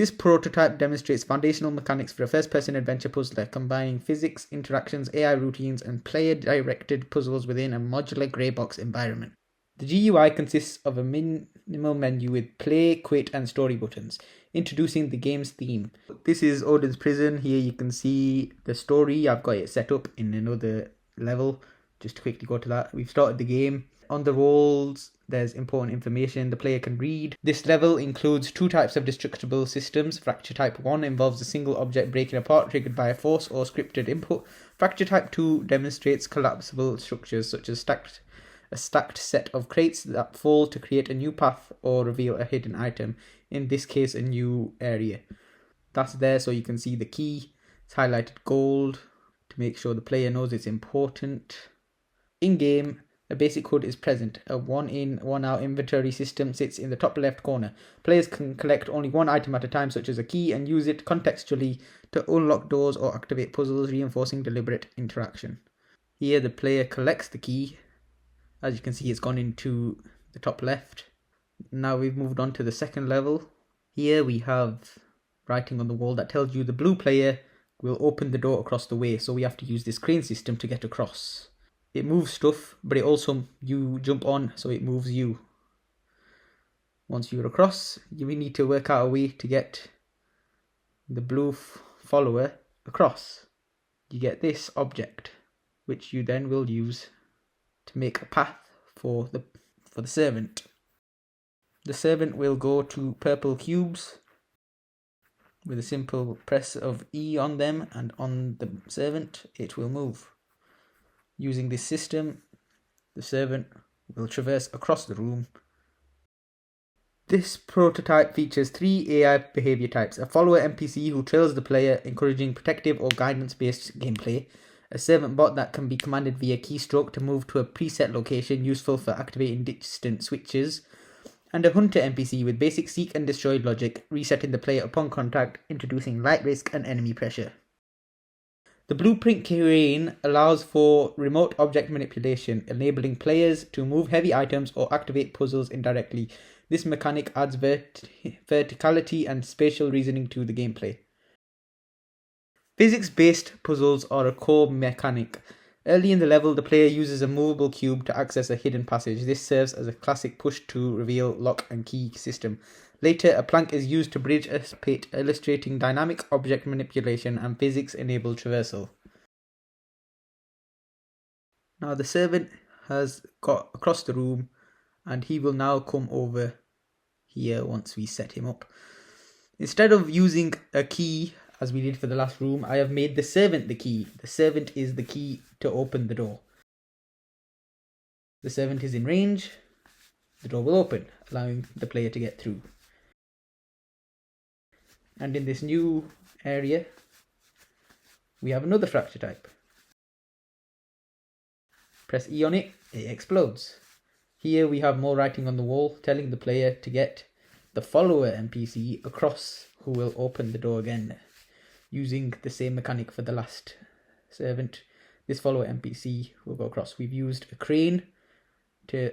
This prototype demonstrates foundational mechanics for a first-person adventure puzzler, combining physics, interactions, AI routines, and player-directed puzzles within a modular grey box environment. The GUI consists of a minimal menu with play, quit, and story buttons, introducing the game's theme. This is Odin's Prison. Here you can see the story. I've got it set up in another level. Just to quickly go to that. We've started the game. On the walls, there's important information the player can read. This level includes 2 types of destructible systems. Fracture Type 1 involves a single object breaking apart triggered by a force or scripted input. Fracture Type 2 demonstrates collapsible structures such as a stacked set of crates that fall to create a new path or reveal a hidden item, in this case a new area. That's there so you can see the key. It's highlighted gold to make sure the player knows it's important. In-game, a basic HUD is present. A 1-in, 1-out inventory system sits in the top left corner. Players can collect only one item at a time, such as a key, and use it contextually to unlock doors or activate puzzles, reinforcing deliberate interaction. Here the player collects the key. As you can see, it's gone into the top left. Now we've moved on to the second level. Here we have writing on the wall that tells you the blue player will open the door across the way, so we have to use this crane system to get across. It moves stuff, but it also, you jump on, so it moves you. Once you're across, you need to work out a way to get the blue follower across. You get this object, which you then will use to make a path for the servant. The servant will go to purple cubes with a simple press of E on them, and on the servant it will move. Using this system, the servant will traverse across the room. This prototype features 3 AI behavior types: a follower NPC who trails the player, encouraging protective or guidance-based gameplay, a servant bot that can be commanded via keystroke to move to a preset location useful for activating distant switches, and a hunter NPC with basic seek and destroy logic, resetting the player upon contact, introducing light risk and enemy pressure. The blueprint crane allows for remote object manipulation, enabling players to move heavy items or activate puzzles indirectly. This mechanic adds verticality and spatial reasoning to the gameplay. Physics-based puzzles are a core mechanic. Early in the level, the player uses a movable cube to access a hidden passage. This serves as a classic push-to-reveal lock and key system. Later, a plank is used to bridge a pit, illustrating dynamic object manipulation and physics-enabled traversal. Now the servant has got across the room, and he will now come over here once we set him up. Instead of using a key, as we did for the last room, I have made the servant the key. The servant is the key to open the door. The servant is in range. The door will open, allowing the player to get through. And in this new area, we have another fracture type. Press E on it, it explodes. Here we have more writing on the wall telling the player to get the follower NPC across, who will open the door again. Using the same mechanic for the last servant, this follower NPC will go across. We've used a crane to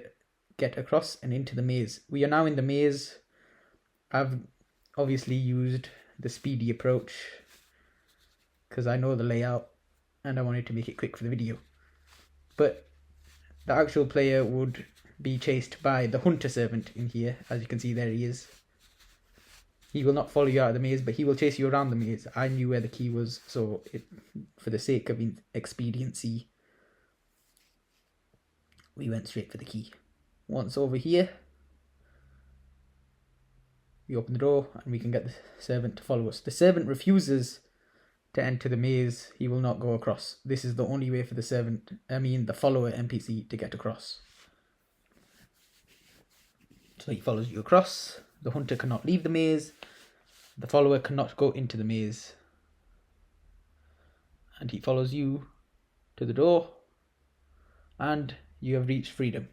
get across and into the maze. We are now in the maze. I've obviously used the speedy approach because I know the layout and I wanted to make it quick for the video. But the actual player would be chased by the hunter servant in here. As you can see, there he is. He will not follow you out of the maze, but he will chase you around the maze. I knew where the key was, so for the sake of expediency, we went straight for the key. Once over here, we open the door and we can get the servant to follow us. The servant refuses to enter the maze. He will not go across. This is the only way for the follower NPC to get across. So he follows you across. The hunter cannot leave the maze. The follower cannot go into the maze. And he follows you to the door. And you have reached freedom.